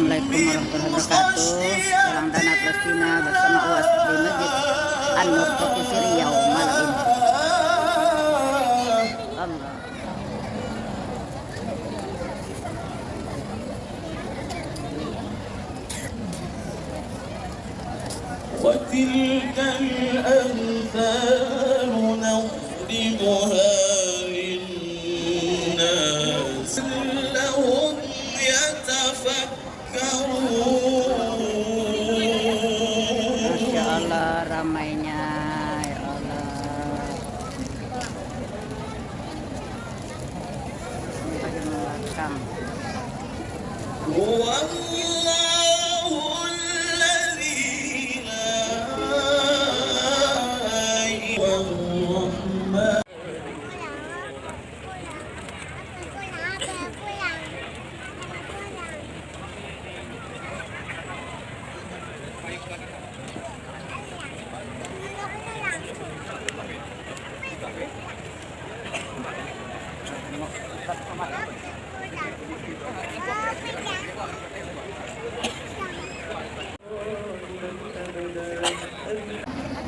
Assalamualaikum warahmatullahi wabarakatuh. Selang Dana Palestina bersama UAS di Masjid An-Nur Provinsi Riau malam ini. Allah. وتلك الأمثال نضربها للناس لعلهم يتفكرون. Masya Allah ramainya, ya Allah. Bagian belakang.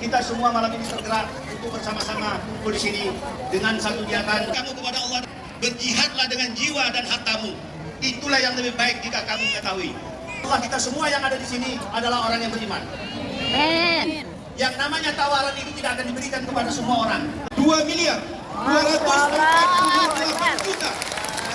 Kita semua malam ini tergerak untuk bersama-sama kumpul di sini dengan satu niatan. Kamu kepada Allah, berjihadlah dengan jiwa dan hartamu. Itulah yang lebih baik jika kamu mengetahui. Allah, kita semua yang ada di sini adalah orang yang beriman. Amin. Yang namanya tawaran ini tidak akan diberikan kepada semua orang. 2 miliar 248 juta.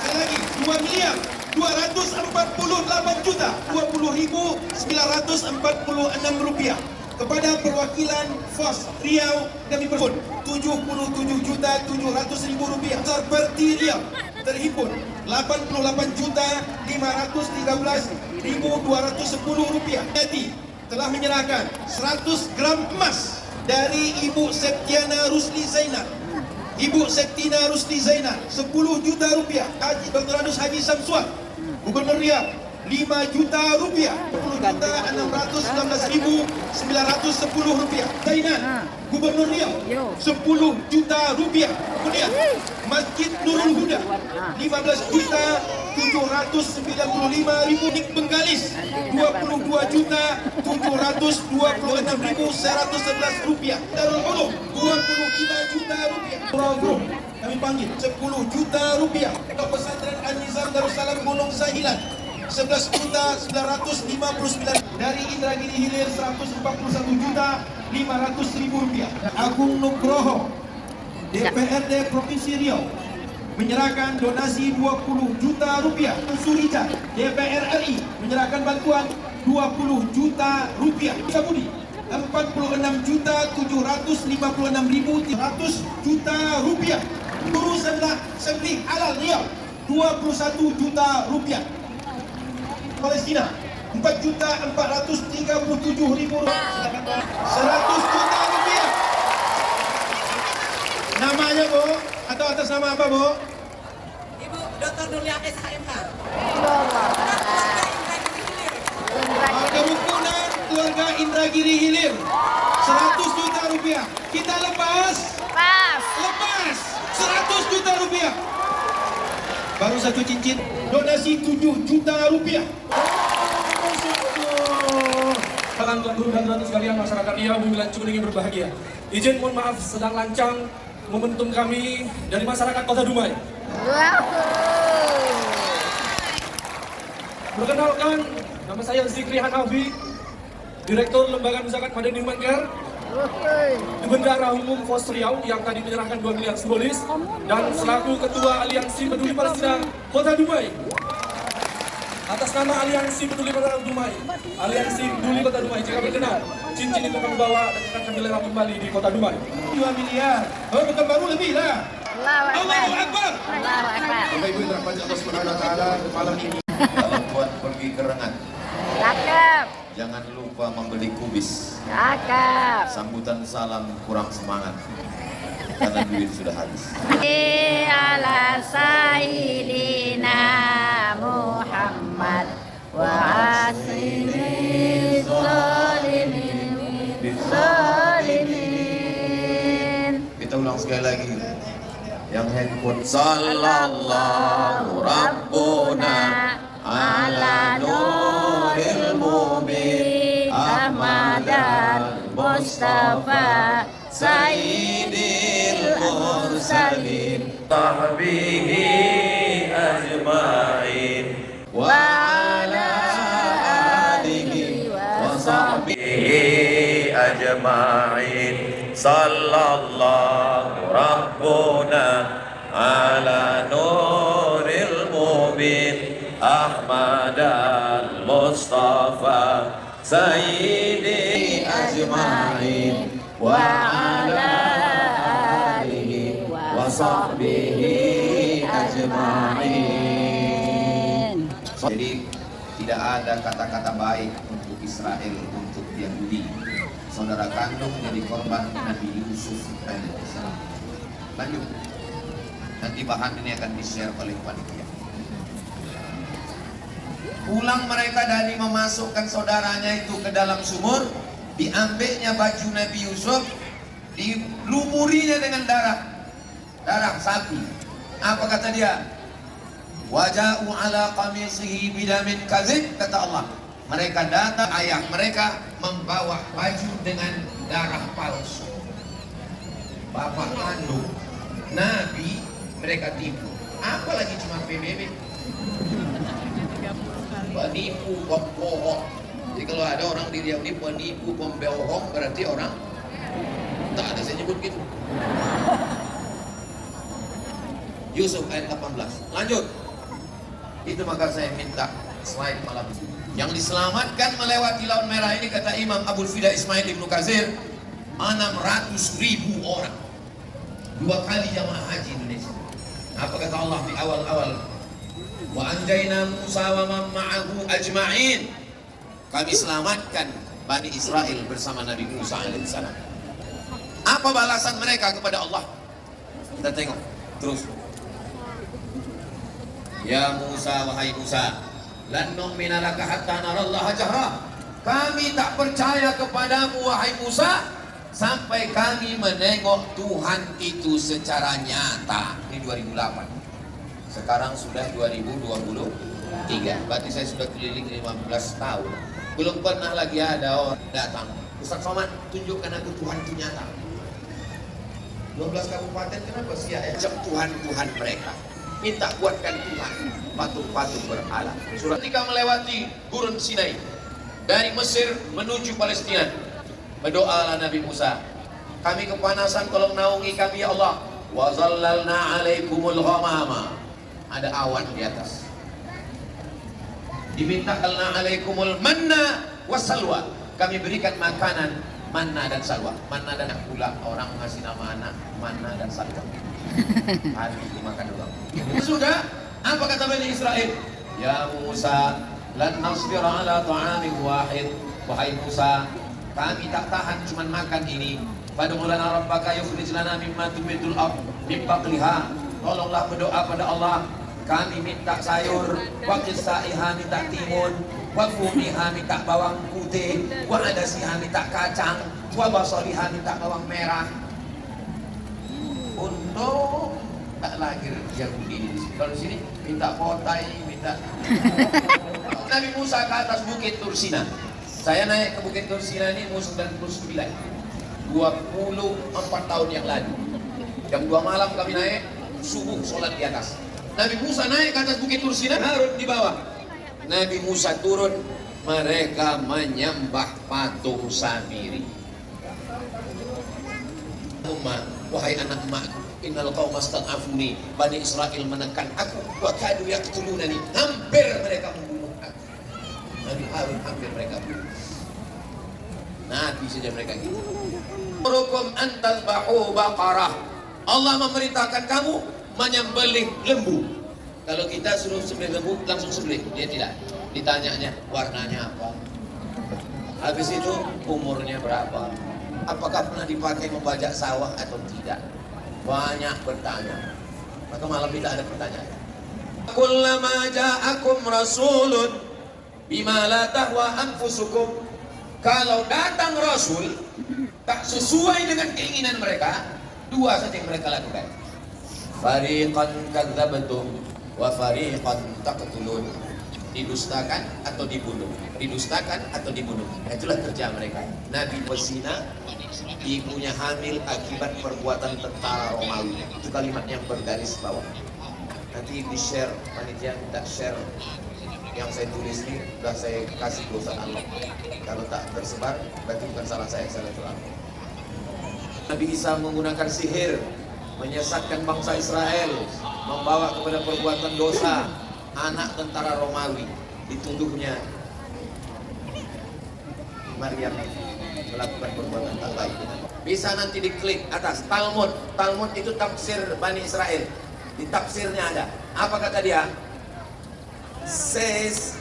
Sekali lagi 2 miliar 248 juta 20.946 rupiah kepada perwakilan FOS Riau kami berhimpun 77.700.000 rupiah. Seperti Riau terhimpun 88.513.210 rupiah. Jadi telah menyerahkan 100 gram emas dari Ibu Septiana Rusli Zainal. Ibu Septina Rusli Zainal 10 juta rupiah. Haji Dr. Anus Haji Samsuan Gubernur Riau 5 juta rupiah. 10.619.910 rupiah. Zainal Gubernur Riau 10 juta rupiah. Kemudian Masjid Nurul Huda 15.795.000. Dik Bengkalis 22.726.111 rupiah. Darul Ulum 25 juta rupiah. Pulau Grum kami panggil 10 juta rupiah. Pesantren An-Nizam Darussalam Gunung Sahilan 11.959. Dari Indragiri Hilir 141.500.000 rupiah. Agung Nugroho DPRD Provinsi Riau menyerahkan donasi 20 juta rupiah. Surija DPR RI menyerahkan bantuan 20 juta rupiah. Budi 46.756.100 juta rupiah. Guru Sembelih Halal Riau 21 juta rupiah. Palestina 4.437.000 rupiah. 100 juta rupiah. Namanya Bu, atau atas nama apa Bu? Ibu Dr. Nurlianis HMH. Kerukunan keluarga Indragiri Hilir 100 juta rupiah. Kita lepas 100 juta rupiah. Baru satu cincin donasi 7 juta rupiah. Tuan Guru dan Ratu sekalian, masyarakat Riau, Bumi Lancung ingin berbahagia. Izin mohon maaf sedang lancang momentum kami dari masyarakat Kota Dumai. Perkenalkan, nama saya Zikri Hanafi, Direktur Lembaga Zakat Madani Manggar, di Bendahara Umum FOS Riau yang tadi menyerahkan 2 miliar simbolis, dan selaku Ketua Aliansi Peduli Palestina Kota Dumai. Atas nama Aliansi Peduli Kota Dumai, Aliansi Peduli Kota Dumai, jika berkenan, cincin itu kami bawa dan akan kami lelang kembali di Kota Dumai. 2 miliar. Oh, bukan baru lebih lah. Allahu Akbar. Bapak Ibu yang dirahmati Allah Subhanahu wa taala, malam ini kalau Tuan pergi ke Rengat, Cakep. jangan lupa membeli kubis. Cakep. Sambutan salam kurang semangat karena duit sudah habis. Ala Sayyidina Muhammad wa aslihi zalimin. Kita ulang sekali lagi. Yang handphone sallallahu rabbuna ala nur Ahmad al-Mustafa Sayyidil Mursalin sahbihi ajma'in wa ala alihi wa sahbihi ajma'in sallallahu rabbuna ala nuril mubin Ahmad al-Mustafa Sayyidi ajma'in wa ala alihi wa sahbihi ajma'in. Jadi tidak ada kata-kata baik untuk Israel, untuk Yahudi. Saudara kandung jadi korban Nabi Yusuf alaihissalam. Lanjut. Nanti bahan ini akan di-share oleh panitia. Pulang mereka dari memasukkan saudaranya itu ke dalam sumur, diambilnya baju Nabi Yusuf, dilumurinya dengan darah sapi. Apa kata dia? Waja'u ala qamisihi bidamin kadzib, kata Allah. Mereka datang, ayah mereka membawa baju dengan darah palsu. Bapak kandung Nabi mereka tipu. Apalagi cuma PBB. Penipu, pembohong. Jadi kalau ada orang di Yahudi penipu, pembohong, berarti orang tak ada saya nyebut gitu. Yusuf ayat 18. Lanjut. Itu maka saya minta slide malam ini. Yang diselamatkan melewati Laut Merah ini kata Imam Abul Fida Ismail Ibnu Katsir 600.000 orang. 2 kali jamaah haji Indonesia. Apa kata Allah di awal-awal? Wa anjayna Musa wa man ma'ahu ajma'in. Kami selamatkan Bani Israel bersama Nabi Musa alaihissalam. Apa balasan mereka kepada Allah? Kita tengok terus. Ya Musa, wahai Musa, lan nu'mina laka hatta narallaha jahra. Kami tak percaya kepadamu wahai Musa sampai kami menengok Tuhan itu secara nyata. Ini 2008. Sekarang sudah 2023. Berarti saya sudah keliling 15 tahun. Belum pernah lagi ada orang datang, Ustaz Somad, tunjukkan aku Tuhan itu nyata. 12 kabupaten kenapa sia-sia Tuhan mereka? Minta buatkan Tuhan patung-patung berhala. Surat ketika melewati Gurun Sinai dari Mesir menuju Palestina, berdoalah Nabi Musa, kami kepanasan, tolong naungi kami ya Allah. Wa zallalna alaikumul ghamama. Ada awan di atas. Dimintakanlah alaikumul manna wassalwa. Kami berikan makanan manna dan salwa. Manna dan pula orang mengasih nama anak manna dan salwa. Hari dimakan doang. Sudah, apa kata Bani Israel? Ya Musa, lan nasbira ala ta'amin wahid. Wahai Musa, kami tak tahan cuma makan ini. Fad'u lana rabbaka yukhrij lana mimma tubitul ardh min baqliha. Tolonglah berdoa pada Allah. Kami minta sayur, wa qisaiha minta timun, wa fumiha minta bawang putih, wa adasiha minta kacang, wa basaliha minta bawang merah. Untuk tak lahir Yahudi di sini. Kalau di sini minta potai, minta. Nabi Musa ke atas bukit Tursina. Saya naik ke bukit Tursina ini umur 99. 24 tahun yang lalu. Jam 2 malam kami naik, subuh sholat di atas. Nabi Musa naik ke atas bukit Tursina, Harun di bawah. Nabi Musa turun, mereka menyembah patung Samiri. Wahai anak emakku, innal qauma stad'afuni, Bani Israel menekan aku, wa kadu yaqtulunani, hampir mereka membunuh aku. Nabi Harun hampir mereka bunuh. Nabi saja mereka gitu. Rukum antal bahu baqarah. Allah memerintahkan kamu menyembelih lembu. Kalau kita suruh sembelih lembu langsung sembelih, dia tidak. Ditanyanya warnanya apa, habis itu umurnya berapa, apakah pernah dipakai membajak sawah atau tidak. Banyak bertanya. Maka malam tidak ada pertanyaan. Kullama ja'akum rasulun bima la tahwa anfusukum. Kalau datang rasul tak sesuai dengan keinginan mereka, dua saja yang mereka lakukan. Fariqan kadzdzabtum wa fariqan taqtulun. didustakan atau dibunuh, didustakan atau dibunuh. Nah, itulah kerja mereka. Nabi berzina, ibunya hamil akibat perbuatan tentara Romawi. Itu kalimat yang bergaris bawah. Nanti di share, panitia minta share yang saya tulis ini, sudah saya kasih dosa Allah. Kalau tak tersebar, berarti bukan salah saya itu Allah. Nabi Isa menggunakan sihir, menyesatkan bangsa Israel, membawa kepada perbuatan dosa. Anak tentara Romawi, dituduhnya Maryam melakukan perbuatan tak baik. Bisa nanti diklik atas Talmud. Talmud itu tafsir Bani Israel. Di tafsirnya ada. Apa kata dia? Says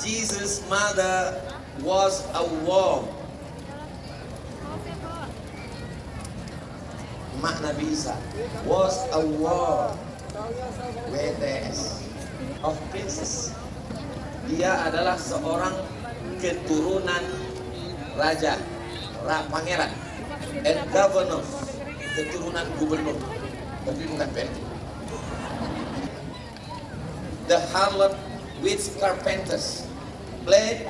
Jesus' mother was a worm. Mak Nabi Isa was a worm. WTS of princess. Dia adalah seorang keturunan raja, pangeran, and governor, keturunan gubernur, tapi bukan PLT. The harlot with carpenters, play,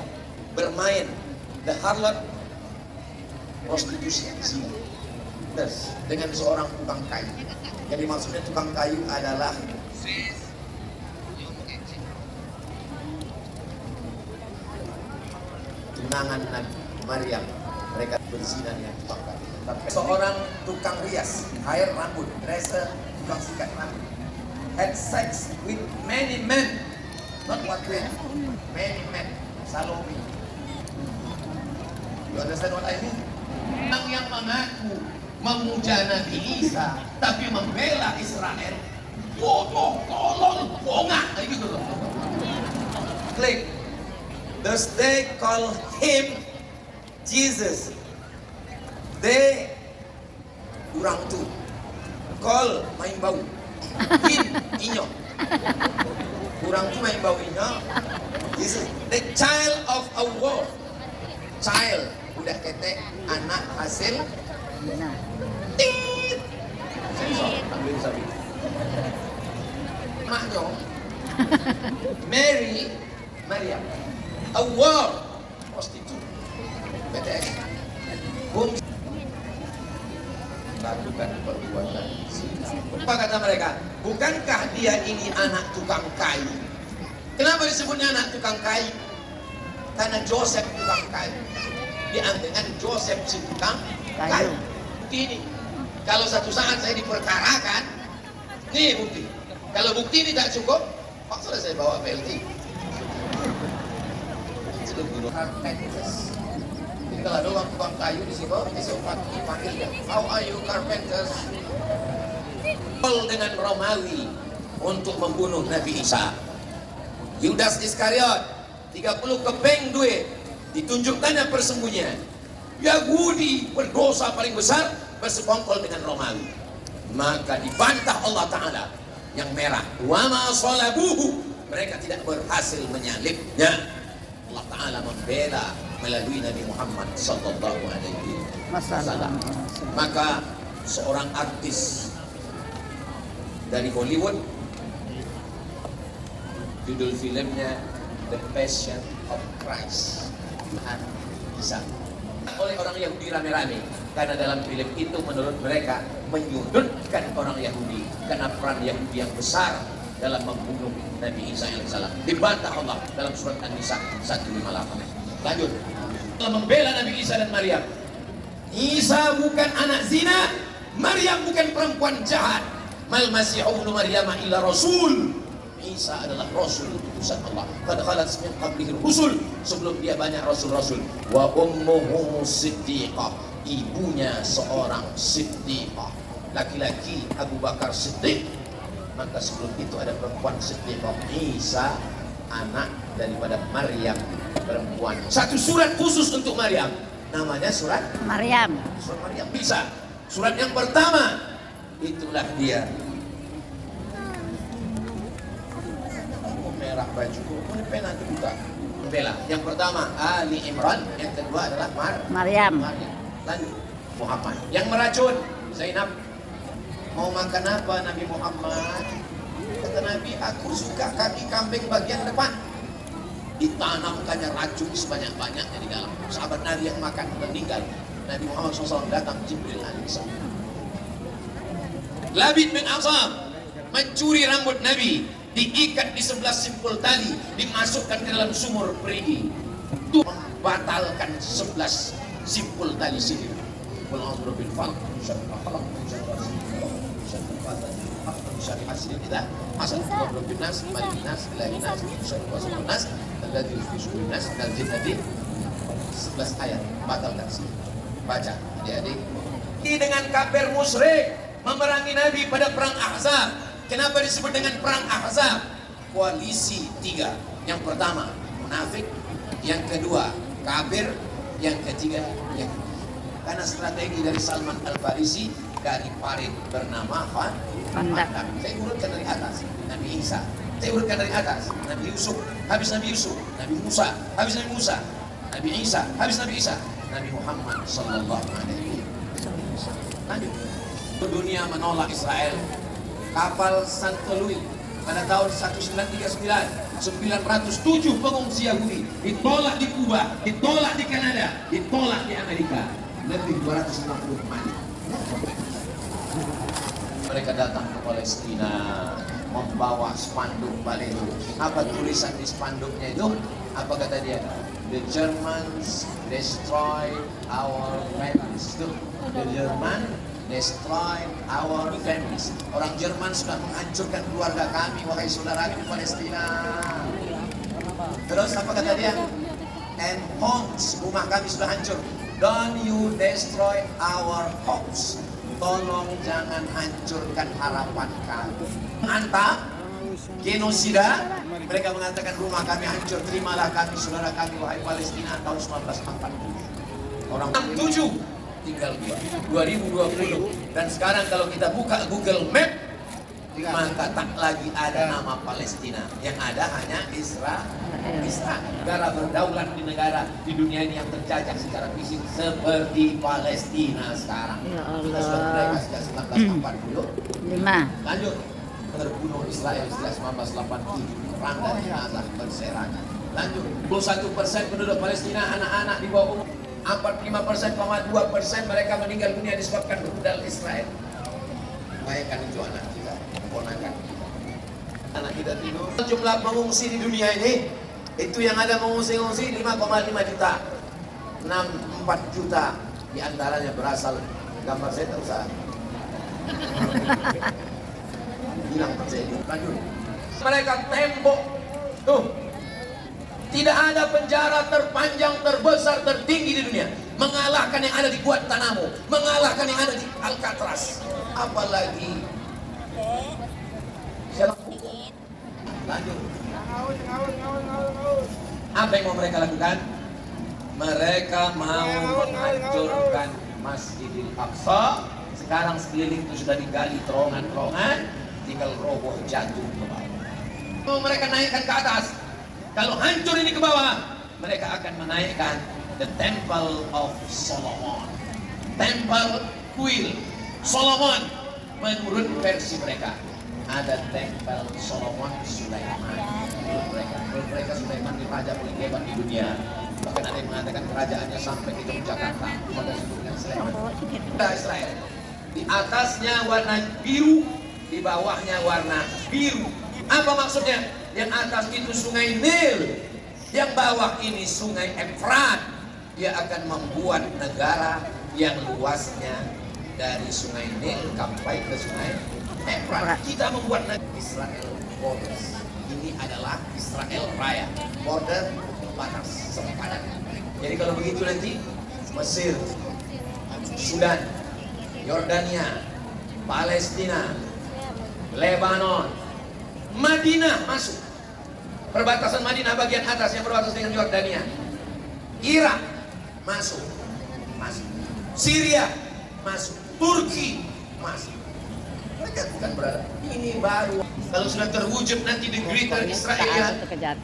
bermain. The harlot, prostitusi, zina, dengan seorang tukang kayu. Jadi maksudnya tukang kayu adalah tunangan Nabi Maryam. Mereka berzina dengan tukang kayu. Seorang tukang rias, hair rambut, dresser, tukang sikat rambut, had sex with many men, not one man, many men. Salome. You understand what I mean? Orang yang mengaku memuja Nabi Isa tapi membela Israel, bodoh, tolong, bongah, kayak gitu loh. Klik. Thus they call him Jesus. They kurang tu. Call main bau. Him inyo. Kurang tu main bau inyo. Jesus, the child of a war. Child, udah ketek, anak hasil. Nah, Tit. Sensor, ambil sabi. Maknyo. Mary, Maryam. A war, prostitute, BTS, lakukan perbuatan zina. Apa kata mereka? Bukankah dia ini anak tukang kayu? Kenapa disebutnya anak tukang kayu? Karena Joseph tukang kayu. Diambilkan Joseph si tukang kayu. Bukti ini. Kalau satu saat saya diperkarakan, nih bukti. Kalau bukti ini tak cukup, paksa saya bawa PLT. Carpenters. Jadi kalau ada orang tukang kayu di sini, dipanggilnya. How are you carpenters? Dengan Romawi untuk membunuh Nabi Isa. Yudas Iskariot 30 keping duit, ditunjukkannya persembunyian. Yahudi berdosa paling besar bersekongkol dengan Romawi. Maka dibantah Allah Ta'ala yang merah. Wa ma salabuhu, mereka tidak berhasil menyalibnya. Allah Ta'ala membela melalui Nabi Muhammad sallallahu alaihi wasallam. Maka seorang artis dari Hollywood, judul filmnya The Passion of Christ, Tuhan Isa, oleh orang Yahudi rame-rame, karena dalam film itu menurut mereka menyudutkan orang Yahudi karena peran Yahudi yang besar dalam membunuh Nabi Isa yang salah. Dibantah Allah dalam surat An-Nisa 158. Lanjut. Dalam membela Nabi Isa dan Maryam. Isa bukan anak zina, Maryam bukan perempuan jahat. Mal Masihu ibnu Maryam illa rasul. Isa adalah rasul utusan Allah. Qad khalat min qablihi rusul, sebelum dia banyak rasul-rasul. Wa ummuhu siddiqah, ibunya seorang siddiqah. Laki-laki Abu Bakar Siddiq. Maka sebelum itu ada perempuan Siddiqah. Isa anak daripada Maryam, perempuan. Satu surat khusus untuk Maryam, namanya surat Maryam. Surat Maryam bisa. Surat yang pertama, itulah dia. Merah bajuku, ini pena dibuka. Bela. Yang pertama Ali Imran, yang kedua adalah Maryam. Lanjut Muhammad. Yang meracun Zainab. Mau makan apa Nabi Muhammad? Kata Nabi, aku suka kaki kambing bagian depan. ditanamkannya racun sebanyak-banyaknya di dalam. Sahabat Nabi yang makan meninggal. Nabi Muhammad SAW datang, Jibril alaihissalam. Labid bin Asam mencuri rambut Nabi, diikat di sebelah simpul tali, dimasukkan ke dalam sumur perigi. Itu membatalkan 11 simpul tali sihir. Sebelas ayat batalkan sihir. Baca adik-adik. Dengan kafir musyrik memerangi Nabi pada perang Ahzab. Kenapa disebut dengan perang Ahzab? Koalisi 3. Yang pertama munafik, yang kedua kafir, yang ketiga Yahudi. Karena strategi dari Salman Al-Farisi dari parit bernama Khandak. Saya urutkan dari atas Nabi Isa, saya urutkan dari atas Nabi Yusuf, habis Nabi Yusuf Nabi Musa, habis Nabi Musa Nabi Isa, habis Nabi Isa Nabi Muhammad sallallahu alaihi wasallam. Lanjut. Dunia menolak Israel. Kapal Santo Louis pada tahun 1939, 907 pengungsi Yahudi ditolak di Kuba, ditolak di Kanada, ditolak di Amerika. Lebih 250 mati. Mereka datang ke Palestina membawa spanduk balero. Apa tulisan di spanduknya itu? Apa kata dia? The Germans destroy our families. The German destroy our families. Orang Jerman sudah menghancurkan keluarga kami, wahai saudara di Palestina. Terus apa kata dia? And homes, rumah kami sudah hancur. Don't you destroy our hopes. Tolong jangan hancurkan harapan kami. Mantap, genosida. Mereka mengatakan rumah kami hancur. Terimalah kami, saudara kami, wahai Palestina, tahun 1947. Orang 7 tinggal 2020. Dan sekarang kalau kita buka Google Map, maka tak lagi ada nama Palestina, yang ada hanya Israel. Negara berdaulat di negara di dunia ini yang terjajah secara fisik seperti Palestina sekarang. Ya Kita sudah merdeka sejak 1945. Lanjut, terbunuh Israel sejak 1987, perang dari Gaza berserakan. Lanjut, 21% penduduk Palestina anak-anak di bawah umur, 45,2% mereka meninggal dunia disebabkan rudal Israel. Bayangkan itu anak kita, keponakan kita. Anak kita tidur. Jumlah pengungsi di dunia ini, itu yang ada mengungsi-ungsi 5,5 juta. 64 juta diantaranya berasal, gambar saya tak usah. Bilang percaya. Lanjut. Mereka tembok. Tuh. Tidak ada penjara terpanjang, terbesar, tertinggi di dunia. Mengalahkan yang ada di Guantanamo, mengalahkan yang ada di Alcatraz. Apalagi lanjut. Apa yang mau mereka lakukan? Mereka mau menghancurkan Masjidil Aqsa. Sekarang sekeliling itu sudah digali terowongan-terowongan, tinggal roboh jatuh ke bawah. Mau mereka naikkan ke atas. Kalau hancur ini ke bawah, mereka akan menaikkan the Temple of Solomon, Temple Kuil Solomon. Menurut versi mereka ada Temple Solomon Sulaiman. Menurut mereka Sulaiman ini raja paling hebat di dunia. Bahkan ada yang mengatakan kerajaannya sampai ke Yogyakarta. Maka disebutkan Sulaiman. Israel. Di atasnya warna biru, di bawahnya warna biru. Apa maksudnya? Yang atas itu sungai Nil, yang bawah ini sungai Efrat. Dia akan membuat negara yang luasnya dari sungai Nil sampai ke sungai Efrat. Kita membuat negara Israel Borders. Ini adalah Israel Raya, border batas sempadan. Jadi kalau begitu nanti Mesir, Sudan, Yordania, Palestina, Lebanon, Madinah masuk. Perbatasan Madinah bagian atas yang berbatasan dengan Yordania. Irak masuk. Syria masuk. Turki masuk. Mereka bukan berada. Ini baru. Kalau sudah terwujud nanti di Greater Israel,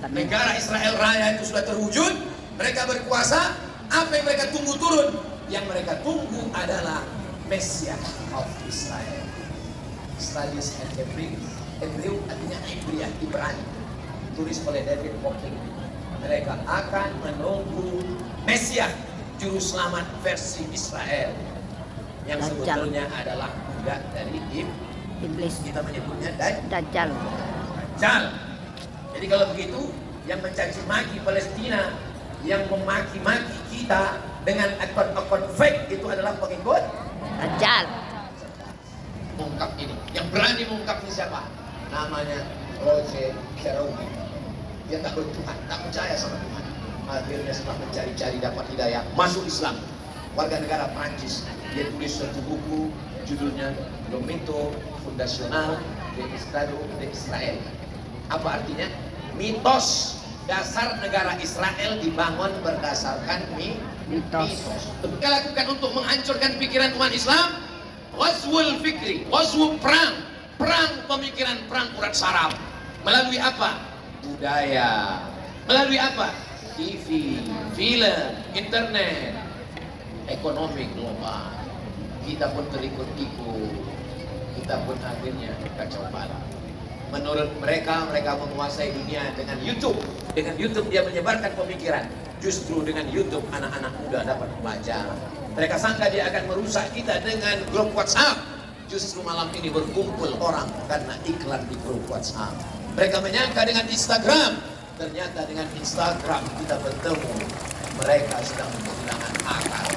negara Israel Raya itu sudah terwujud, mereka berkuasa. Apa yang mereka tunggu turun? Yang mereka tunggu adalah Messiah of Israel. Studies and Hebreu artinya Hebrew, Ibrani. Tulis oleh David Hocking mereka akan menunggu Mesias, juru selamat versi Israel, yang Dajjal. sebetulnya adalah budak dari Iblis. kita menyebutnya Dajjal. Dajjal. Jadi kalau begitu, yang mencaci maki Palestina, yang memaki-maki kita dengan akun-akun fake itu adalah pengikut Dajjal. mengungkap ini. Yang berani mengungkap ini siapa? Namanya Roger Kerouac. Dia takut Tuhan, tak percaya sama Tuhan. Akhirnya setelah mencari-cari dapat hidayah, masuk Islam. Warga negara Prancis. Dia tulis satu buku judulnya Le Mito Fondational de Estado de Israel. Apa artinya? Mitos dasar negara Israel dibangun berdasarkan Mitos. Mereka lakukan untuk menghancurkan pikiran umat Islam. Ghazwul fikri, ghazwul perang, perang pemikiran, perang urat saraf. Melalui apa? Budaya. Melalui apa? TV, film, internet, ekonomi global. Kita pun terikut-ikut. Kita pun akhirnya kacau balau. Menurut mereka, mereka menguasai dunia dengan YouTube. Dengan YouTube dia menyebarkan pemikiran. Justru dengan YouTube anak-anak muda dapat belajar. Mereka sangka dia akan merusak kita dengan grup WhatsApp. Justru malam ini berkumpul orang karena iklan di grup WhatsApp. Mereka menyangka dengan Instagram. Ternyata dengan Instagram kita bertemu. Mereka sedang kehilangan akal.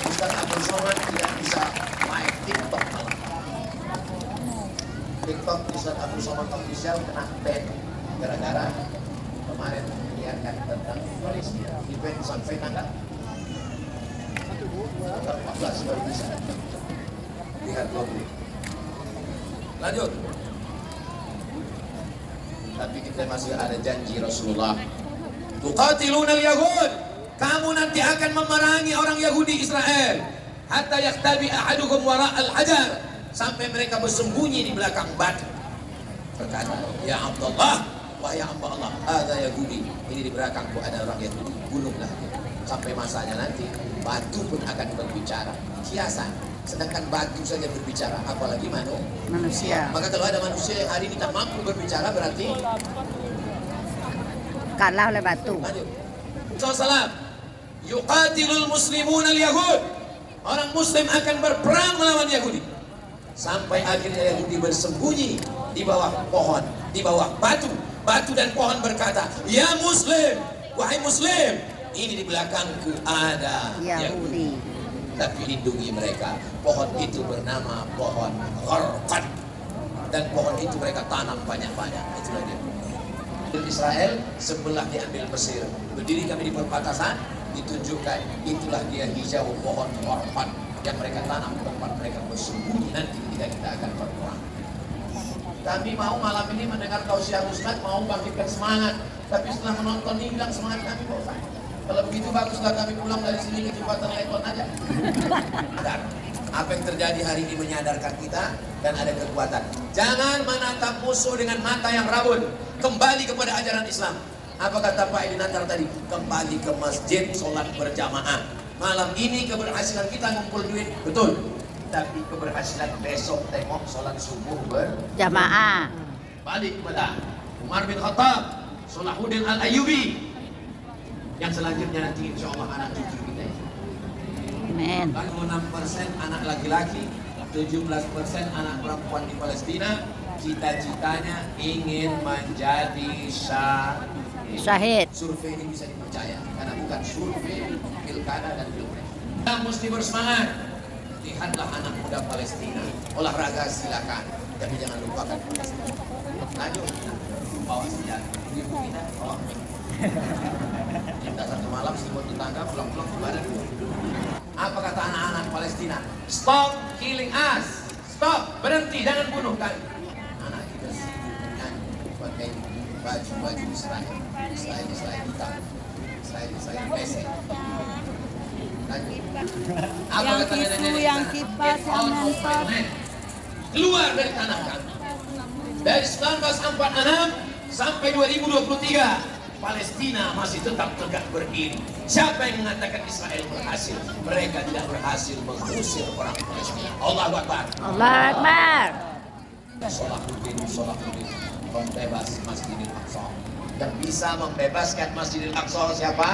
Ustaz Abdul Somad tidak bisa main TikTok malam. TikTok Ustaz Abdul Somad official kena ban gara-gara kemarin menyiarkan tentang Palestina. Di ban sampai tanggal 14 baru bisa. Lihat dulu. Lanjut. Tapi kita masih ada janji Rasulullah. Tuqatiluna al-yahud. Kamu nanti akan memerangi orang Yahudi Israel. Hatta yaktabi ahadukum wara al-hajar. Sampai mereka bersembunyi di belakang batu. Berkata, ya Abdullah, wahai hamba Allah, ada Yahudi. Ini di belakangku ada orang Yahudi. Bunuhlah dia. Sampai masanya nanti, batu pun akan berbicara. Kiasan. Sedangkan batu saja berbicara, apalagi Manusia. Maka kalau ada manusia yang hari ini tak mampu berbicara, berarti Kalah oleh batu. lanjut. Salam. Yuqatilul muslimun al-yahud. Orang muslim akan berperang melawan Yahudi. Sampai akhirnya Yahudi bersembunyi di bawah pohon, di bawah batu. Batu dan pohon berkata, ya muslim, wahai muslim, ini di belakangku ada Yahudi. Tapi lindungi mereka. Pohon itu bernama pohon Gharqad. Dan pohon itu mereka tanam banyak-banyak. Itulah dia. Israel sebelah diambil Mesir. Berdiri kami di perbatasan, ditunjukkan itulah dia hijau pohon Gharqad yang mereka tanam tempat mereka bersembunyi nanti ketika kita akan berperang. Kami mau malam ini mendengar tausiah Ustaz, mau bangkitkan semangat. Tapi setelah menonton ini hilang semangat kami, Pak Ustaz. Kalau begitu baguslah kami pulang dari sini ke jembatan Lekon aja. Sadar. Apa yang terjadi hari ini menyadarkan kita dan ada kekuatan. Jangan menatap musuh dengan mata yang rabun. Kembali kepada ajaran Islam. Apa kata Pak Edi Natar tadi? Kembali ke masjid, sholat berjamaah. Malam ini keberhasilan kita ngumpul duit, betul. Tapi keberhasilan besok tengok sholat subuh Jamaah. balik kepada Umar bin Khattab, Salahuddin Al-Ayyubi. Yang selanjutnya nanti insya Allah anak cucu kita. Amin. 46% anak laki-laki, 17% anak perempuan di Palestina. Cita-citanya ingin menjadi Syahid. Survei ini bisa dipercaya karena bukan survei pilkada dan pilpres. Kita mesti bersemangat. Lihatlah anak muda Palestina. Olahraga silakan, tapi jangan lupakan Palestina. Lanjut, bawa senjata. Ibu kita bawa. Kita satu malam selimut tetangga pulang-pulang kepada dulu. Apa kata anak-anak Palestina? Stop killing us. Stop, berhenti, jangan bunuh kami. Anak kita sibuk menyanyi pakai baju-baju Israel hitam, Israel pesek. Apa Yang kata tisu, nenek-nenek yang sana? kipas, Get yang out of my mentok. land. Keluar dari tanah kami. Dari 1946 sampai 2023 Palestina masih tetap tegak berdiri. Siapa yang mengatakan Israel berhasil? Mereka tidak berhasil mengusir orang Palestina. Allahu Akbar. Allah Akbar. Salahuddin, bebas Masjidil Aqsa. Yang bisa membebaskan Masjidil Aqsa siapa?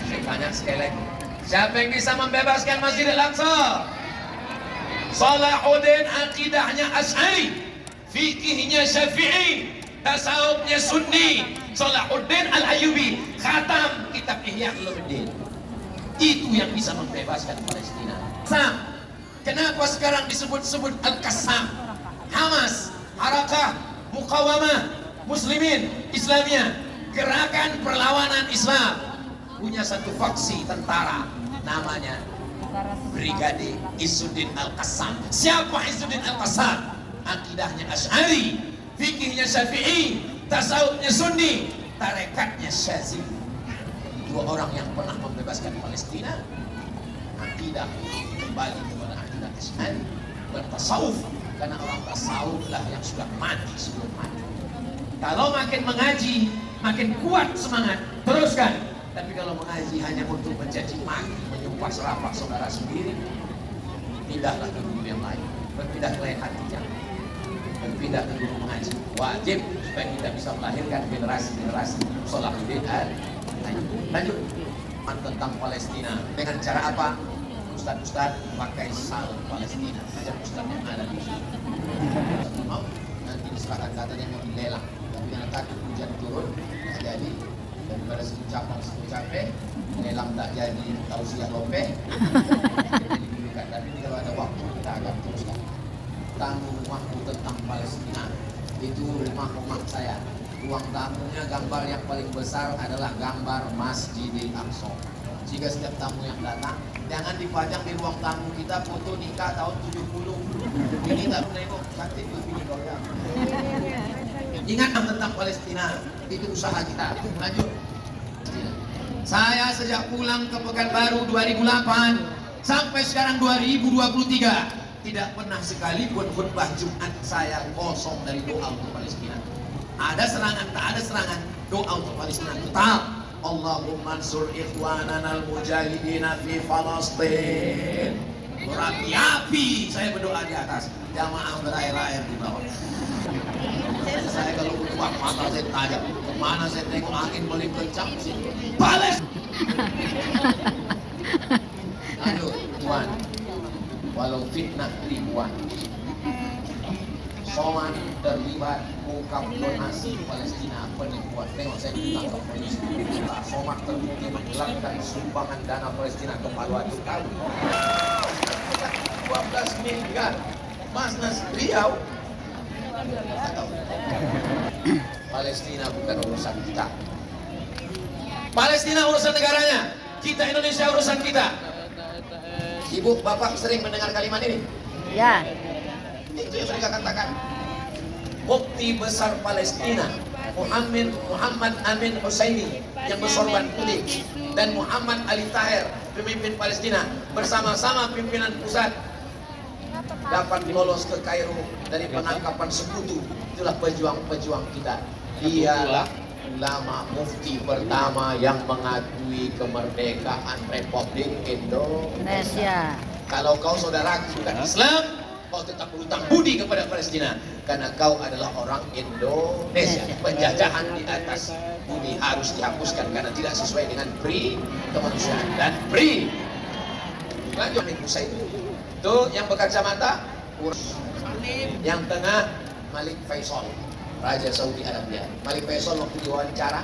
Saya tanya sekali lagi. Siapa yang bisa membebaskan Masjidil Aqsa? Salahuddin akidahnya Asy'ari, fikihnya Syafi'i, tasawufnya Sunni. Salahuddin Al-Ayyubi khatam kitab Ihya Ulumuddin. Itu yang bisa membebaskan Palestina. Kenapa sekarang disebut-sebut Al-Qassam? Hamas, Harakah Muqawamah Muslimin Islamiyah, gerakan perlawanan Islam, punya satu faksi tentara namanya Brigade Izzuddin Al-Qassam. Siapa Izzuddin Al-Qassam? Akidahnya Asy'ari, fikihnya Syafi'i, tasawufnya Sunni, tarekatnya Syazili. Dua orang yang pernah membebaskan Palestina. Akidah kembali kepada akidah Asy'ari, bertasawuf, karena orang tasawuf lah yang sudah mati sebelum mati. Kalau makin mengaji, makin kuat semangat, teruskan. Tapi kalau mengaji hanya untuk mencaci maki, menyumpah serapah saudara sendiri, pindahlah ke guru yang lain, berpindah ke lain hatinya, berpindah ke guru mengaji. Wajib supaya kita bisa melahirkan generasi-generasi Salahuddin Al-Ayyubi. Lanjut tentang Palestina dengan cara apa? Ustaz-ustaz pakai sal Palestina, aja ustaz yang ada di sini. Mau nanti diserahkan katanya mau dilelang, tapi karena takut hujan turun, nggak jadi. Daripada secucape lelang tak jadi, tausiah lope. Tapi kalau ada waktu kita akan teruskan. Tamu rumahku tentang Palestina itu rumah saya. Ruang tamunya gambar yang paling besar adalah gambar Masjidil Aqsa. Jika setiap tamu yang datang, jangan dipajang di ruang tamu kita foto nikah tahun 70. Ini tak menengok, cantik begini kau ya. Ingat tentang Palestina, itu usaha kita. Lanjut. Saya sejak pulang ke Pekanbaru 2008 sampai sekarang 2023 tidak pernah sekalipun khutbah Jumat saya kosong dari doa untuk Palestina. Ada serangan, tak ada serangan, doa untuk Palestina tetap. Allahumma ansur ikhwanana al-mujahidina fi Falastin. Berapi-api saya berdoa di atas, jamaah berair-air di bawah. Saya kalau keluar mata saya tajam, kemana saya tengok angin paling kencang sih. Bales. Aduh, Tuhan, walau fitnah ribuan, Soman terlibat ungkap donasi Palestina penipuan. Tengok saya ditangkap polisi. Soman terbukti menggelapkan sumbangan dana Palestina ke Paluatu Kawi. 12 miliar, Masnas Riau. Palestina bukan urusan kita. Palestina urusan negaranya, kita Indonesia urusan kita. Ibu, bapak sering mendengar kalimat ini? Ya. Itu yang mereka katakan. Mufti besar Palestina Muhammad Amin Husseini yang bersorban putih dan Muhammad Ali Tahir pemimpin Palestina bersama-sama pimpinan pusat dapat lolos ke Kairo dari penangkapan sekutu. Itulah pejuang-pejuang kita. Dialah ulama mufti pertama yang mengakui kemerdekaan Republik Indonesia. Kalau kau saudaraku bukan Islam, kau tetap berhutang budi kepada Palestina karena kau adalah orang Indonesia. Penjajahan di atas bumi harus dihapuskan karena tidak sesuai dengan pri kemanusiaan dan pri. Lanjut Musa itu yang berkacamata, yang tengah Malik Faisal, Raja Saudi Arabia. Malik Faisal waktu diwawancara,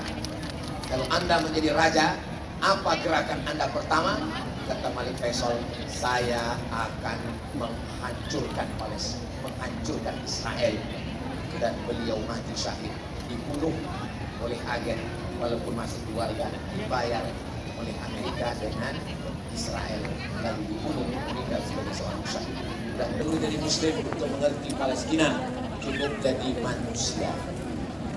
kalau Anda menjadi raja, apa gerakan Anda pertama? Kata Malik Faisal, saya akan menghancurkan Palestina, menghancurkan Israel. Dan beliau mati syahid, dibunuh oleh agen, walaupun masih keluarga, dibayar oleh Amerika dengan Israel, lalu dibunuh meninggal sebagai seorang syahid. Dan perlu jadi Muslim untuk mengerti Palestina, cukup jadi manusia.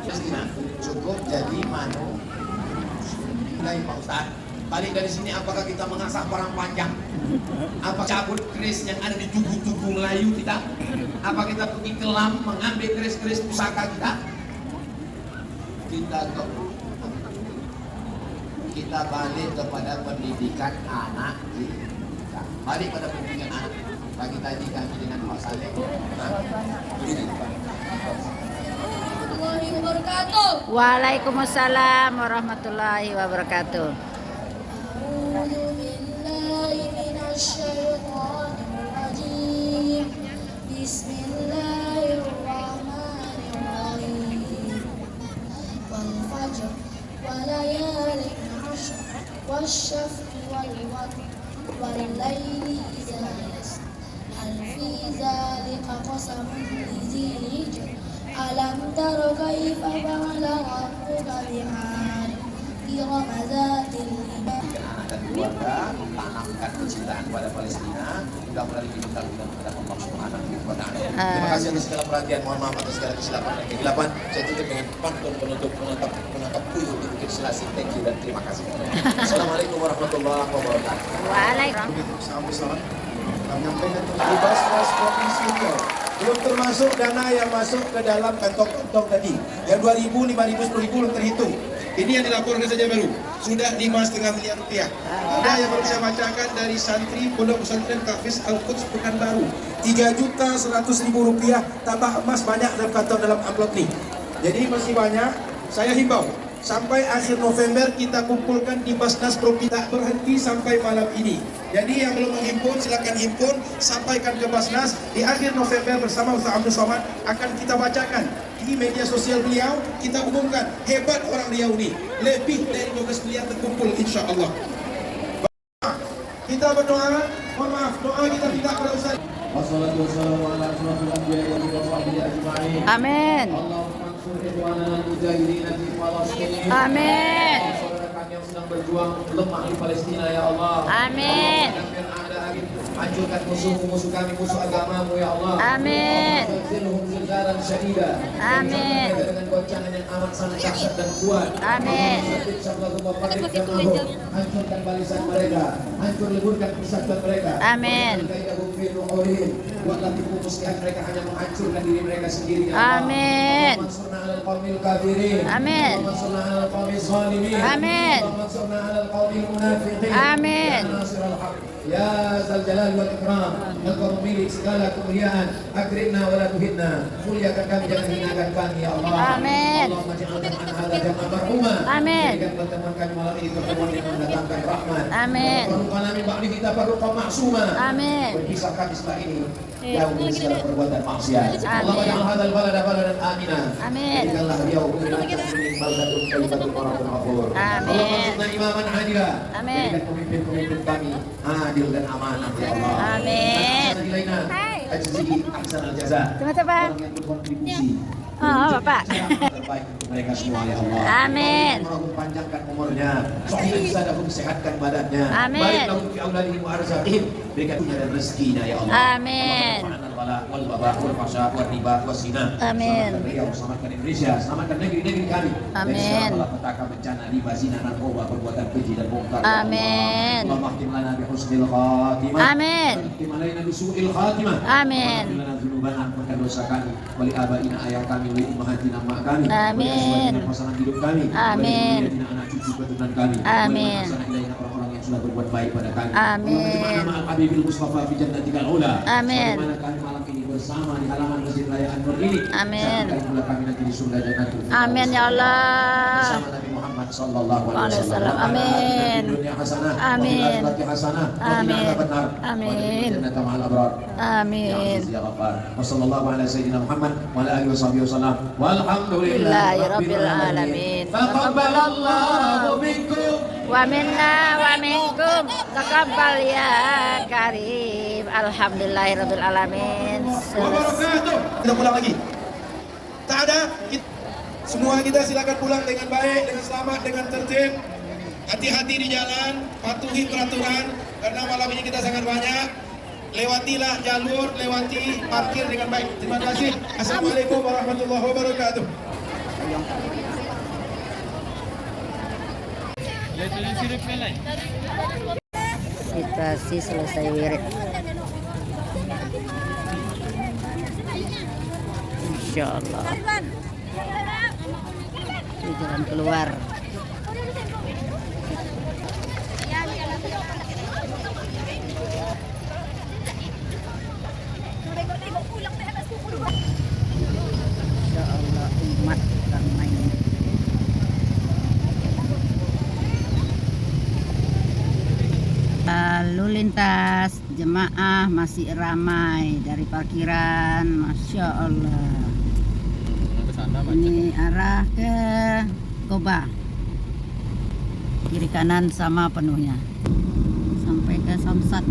Palestina cukup jadi manusia. Baik Pak Ustaz, balik dari sini apakah kita mengasah parang panjang? Apa cabut keris yang ada di tubuh-tubuh Melayu kita? Apa kita pergi kelam mengambil keris-keris pusaka kita? Kita balik kepada pendidikan anak kita. Balik pada pendidikan anak. Pagi tadi kami dengan Pak Saleh. Nah, begini Pak. warahmatullahi wabarakatuh. Waalaikumsalam warahmatullahi wabarakatuh. A'udzu billahi minasy syaithanir rajim. Bismillahirrahmanirrahim. Wal fajr wa layalin 'ashr wasyaf'i wal watr wal laili idza yasr. Hal fi dzalika qasamun lidzil hijr. Alam tara kaifa fa'ala rabbuka bi'ad. Iram dzatil imad. anak dan keluarga tanamkan kecintaan pada Palestina, mudah-mudahan kita kepada Allah Subhanahu wa taala. Terima kasih atas segala perhatian, mohon maaf atas segala kesilapan dan kegelapan. Saya tutup dengan pantun penutup menatap puyuh di Bukit Selasih. Thank you dan terima kasih. Assalamualaikum warahmatullahi wabarakatuh. Waalaikumsalam. Sama-sama menyampaikan di Basnas Provinsi Riau. Belum termasuk dana yang masuk ke dalam kantong-kantong tadi. Yang 2.000, 5.000, 10.000 belum terhitung. Ini yang dilaporkan saja baru. Sudah 5,5 miliar rupiah. Ada yang baru saya bacakan dari santri Pondok Pesantren Hafiz Al-Quds Pekanbaru. 3.100.000 rupiah tambah emas banyak dalam kantong dalam amplop nih. Jadi masih banyak. Saya himbau sampai akhir November kita kumpulkan di Basnas Provinsi, tak berhenti sampai malam ini. Jadi yang belum menghimpun silakan himpun, sampaikan ke Basnas. Di akhir November bersama Ustaz Abdul Somad akan kita bacakan di media sosial beliau, kita umumkan hebat orang Riau ini, lebih dari 12 miliar terkumpul insya Allah. Kita berdoa, mohon maaf, doa kita minta pada Ustaz. Wassalatu wassalamu ala asyrafil anbiya'i wa sahbihi ajma'in. Amin. Allahumma ansur ikhwanana al-mujahidin di Palestina. Amin. Saudara kami yang sedang berjuang lemah di Palestina ya Allah. Amin. Hancurkan musuh-musuh kami, musuh agamamu ya Allah. Amin. Zilhum zilzalan syadida. Amin. Dengan goncangan yang amat sangat dahsyat dan kuat. Amin. Hancurkan barisan mereka, hancur leburkan persatuan mereka. Amin. Buatlah tipu muslihat mereka hanya menghancurkan diri mereka sendiri ya Allah. Amin. Mansurna alal qaumil kafirin. Amin. Mansurna alal qaumil zalimin. Amin. Mansurna alal qaumil munafiqin. Amin. Ya Nasirul Haq. Ya Zal Jalal wal Ikram, Engkau memiliki segala kemuliaan. Akrimna wa la tuhinna. Muliakan kami, jangan hinakan kami ya Allah. Amin. Allahumma ja'alna an hadza jam'an marhuma. Amin. Jadikan pertemuan kami malam ini pertemuan yang mendatangkan rahmat. Amin. Perlukan kami ba'di kita perlukan maksuma. Amin. Berpisah kami setelah ini jauh dari segala perbuatan maksiat. Allah ja'al hadzal balada baladan amina. Amin. Jadikanlah Riau wilayah baldatun thayyibatun wa rabbun ghafur. Amin. Allahumma imaman adila. Amin. Jadikan pemimpin-pemimpin kami adil dan amanah ya Allah. Amin. Ahsan ilaina ajzihi ahsanal jaza. Teman-teman. Orang yang berkontribusi Oh, Bapak. terbaik untuk mereka semua ya Allah. Amin. Allahumma panjangkan umurnya, sahih sadaqum sehatkan badannya. Amin. Barik lahum fi auladihim wa arzaqihim, berikan dunia dan rezekinya ya Allah. Amin. Allahumma bala wal wabah wal fahsya wal riba was zina. Amin. Selamatkan Riau, selamatkan Indonesia, selamatkan negeri-negeri kami. Amin. Dari segala malapetaka bencana riba zina narkoba perbuatan keji dan mungkar. Ya Amin. Allah. Allahumma khtim lana bi husnil khatimah. Amin. Khtim alaina bi su'il khatimah. Amin. Wa lana dzunubana, ampunkan dosa kami, wali abaina ayah kami, wali ummahatina mak kami. Amin. Wali azwajina pasangan hidup kami. Amin. Wali anak cucu keturunan kami. Amin. Wali ilaina orang-orang yang sudah berbuat baik pada kami. Amin. Allahumma ma'al habibil mustafa fi jannatikal ula. Amin. Bagaimana kami malam ini bersama di halaman Masjid Raya An-Nur ini. Amin. Sampai pula kami nanti di surga jannatul firdaus. Amin ya Allah. Bersama Nabi Muhammad sallallahu alaihi wasallam. Amin. Dunia hasanah. Amin. Wa fil akhirati hasanah. Wa qina Amin. adzabannar. Amin. Jannata ma'al abrar. Amin. Ya Aziz ya Ghaffar. Wa sallallahu ala sayyidina Muhammad wa ala alihi wa sahbihi wasallam. Alhamdulillahi rabbil alamin. Taqabbalallahu minkum Wa minna wa minkum taqabbal ya karim. Alhamdulillahi rabbil alamin. Wabarakatuh. Kita pulang lagi. Tak ada. Semua kita silakan pulang dengan baik, dengan selamat, dengan tertib. Hati-hati di jalan, patuhi peraturan karena malam ini kita sangat banyak. Lewatilah jalur, lewati parkir dengan baik. Terima kasih. Assalamualaikum warahmatullahi wabarakatuh. Situasi selesai wirid. Insya Allah. Di jalan keluar. Insya Allah umat kami Lalu lintas jemaah masih ramai dari parkiran, Masya Allah. Ini arah ke Koba, kiri kanan sama penuhnya sampai ke Samsat.